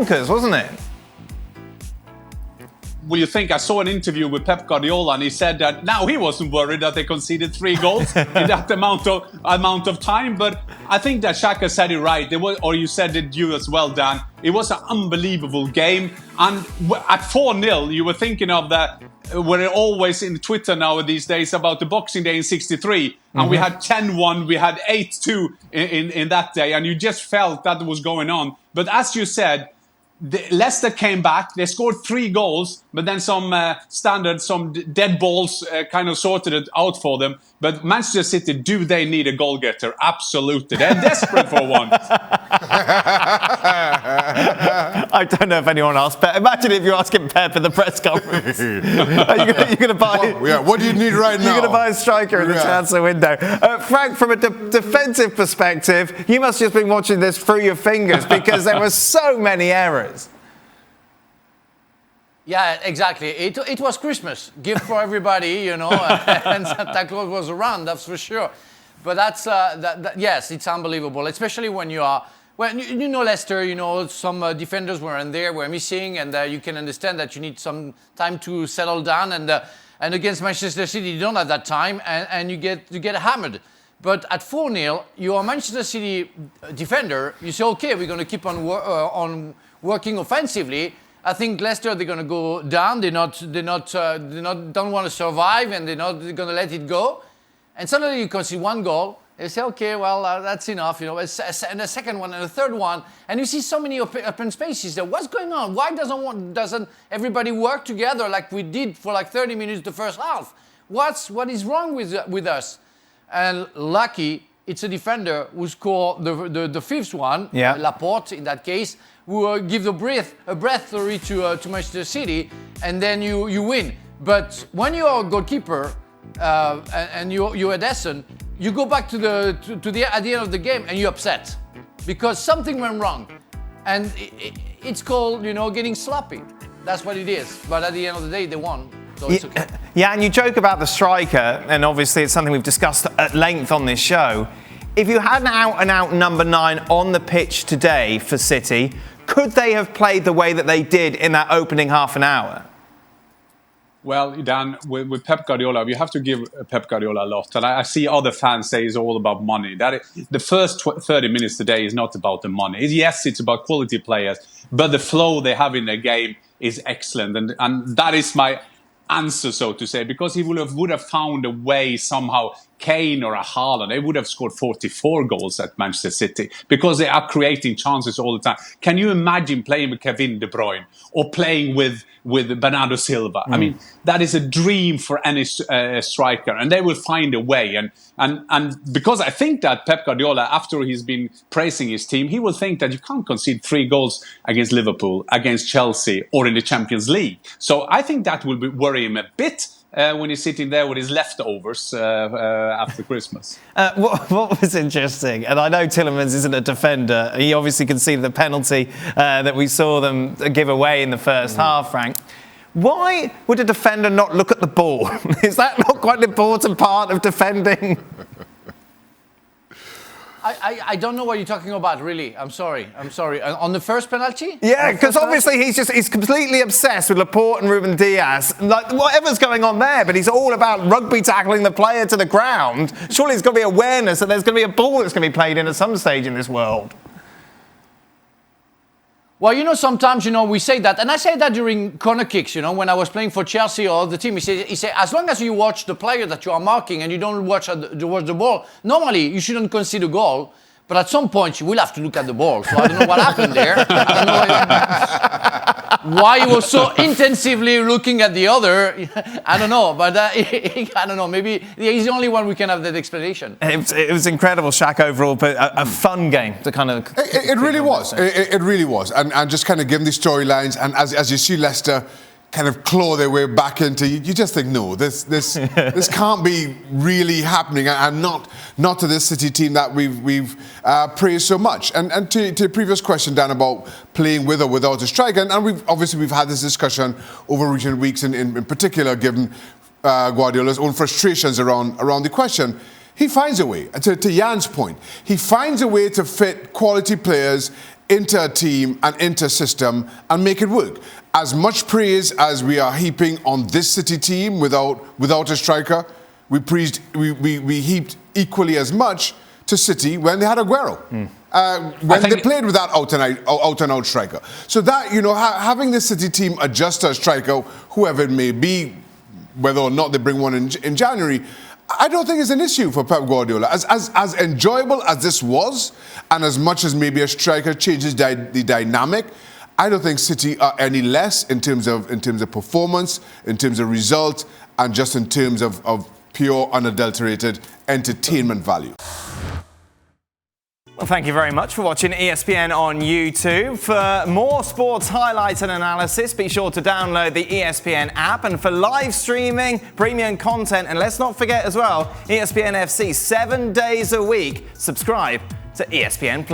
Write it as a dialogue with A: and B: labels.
A: bonkers, wasn't it?
B: Well, you think I saw an interview with Pep Guardiola, and he said that now he wasn't worried that they conceded 3 goals in that amount of time. But I think that Xhaka said it right. Or you said it you as well, Dan. It was an unbelievable game. And at 4-0, you were thinking of that. We're always in Twitter now these days about the Boxing Day in '63. And we had 10-1, we had 8-2 in that day. And you just felt that was going on. But as you said, Leicester came back, they scored 3 goals, but then some dead balls kind of sorted it out for them. But Manchester City, do they need a goal getter? Absolutely. They're desperate for one.
A: I don't know if anyone asked Pep. Imagine if you're asking Pep in the press conference. You're going to buy...
C: what do you need right now?
A: You're going to buy a striker in the transfer window. Frank, from a defensive perspective, you must have just been watching this through your fingers because there were so many errors.
D: Yeah, exactly. It was Christmas. Gift for everybody, and Santa Claus was around, that's for sure. But yes, it's unbelievable, especially when you are... Well, you know Leicester, some defenders were missing, and you can understand that you need some time to settle down. And against Manchester City, you don't have that time, and you get hammered. But at 4-0, you are a Manchester City defender. You say, okay, we're going to keep on working offensively. I think Leicester, they're going to go down. Don't want to survive, and they're not going to let it go. And suddenly you concede 1 goal. You say, okay, well, that's enough. And the second one and the third one, and you see so many open spaces there. What's going on? Why doesn't everybody work together like we did for like 30 minutes the first half? What is wrong with us? And lucky, it's a defender who scored the fifth one, Lampard in that case, who give a breath to Manchester City, and then you win. But when you are a goalkeeper and you're at Essen, you go back at the end of the game and you're upset because something went wrong, and it's called getting sloppy. That's what it is. But at the end of the day, they won. So it's okay.
A: Yeah, and you joke about the striker, and obviously it's something we've discussed at length on this show. If you had an out-and-out number 9 on the pitch today for City, could they have played the way that they did in that opening half an hour?
B: Well, Dan, with Pep Guardiola, you have to give Pep Guardiola a lot. And I see other fans say it's all about money. The first 30 minutes today is not about the money. Yes, it's about quality players, but the flow they have in their game is excellent. And that is my answer, so to say, because he would have found a way somehow. Kane or a Haaland, they would have scored 44 goals at Manchester City because they are creating chances all the time. Can you imagine playing with Kevin De Bruyne or playing with Bernardo Silva? I mean, that is a dream for any striker, and they will find a way. And because I think that Pep Guardiola, after he's been praising his team, he will think that you can't concede 3 goals against Liverpool, against Chelsea, or in the Champions League. So I think that will worry him a bit. When he's sitting there with his leftovers after Christmas.
A: What was interesting, and I know Tielemans isn't a defender, he obviously conceded the penalty that we saw them give away in the first half, Frank. Why would a defender not look at the ball? Is that not quite an important part of defending?
D: I don't know what you're talking about, really. I'm sorry. On the first penalty?
A: Yeah, because obviously he's completely obsessed with Laporte and Ruben Diaz. Like, whatever's going on there, but he's all about rugby tackling the player to the ground. Surely there's got to be awareness that there's going to be a ball that's going to be played in at some stage in this world.
D: Well, sometimes, we say that, and I say that during corner kicks, when I was playing for Chelsea or the team, he said, as long as you watch the player that you are marking and you don't watch the ball, normally you shouldn't concede a goal, but at some point you will have to look at the ball. So I don't know what happened there. I don't know why he was so intensively looking at the other. I don't know, but I don't know. Maybe he's the only one we can have that explanation.
A: It was incredible, Shaq, overall, but a fun game to kind of...
C: It really was. It really was. And just kind of given the storylines, and as you see Leicester kind of claw their way back into, you just think, no, this can't be really happening, and not to this City team that we've praised so much. And to your previous question, Dan, about playing with or without a striker, and we've had this discussion over recent weeks, in particular, given Guardiola's own frustrations around the question. He finds a way, to Jan's point, he finds a way to fit quality players into a team and into a system and make it work. As much praise as we are heaping on this City team without a striker, we heaped equally as much to City when they had Aguero. When they played with that out-and-out striker. So that, having the City team adjust to a striker, whoever it may be, whether or not they bring one in January, I don't think it's an issue for Pep Guardiola. As enjoyable as this was, and as much as maybe a striker changes the dynamic, I don't think City are any less in terms of performance, in terms of result, and just in terms of pure, unadulterated entertainment value.
A: Well, thank you very much for watching ESPN on YouTube. For more sports highlights and analysis, be sure to download the ESPN app. And for live streaming, premium content, and let's not forget as well, ESPN FC 7 days a week. Subscribe to ESPN+.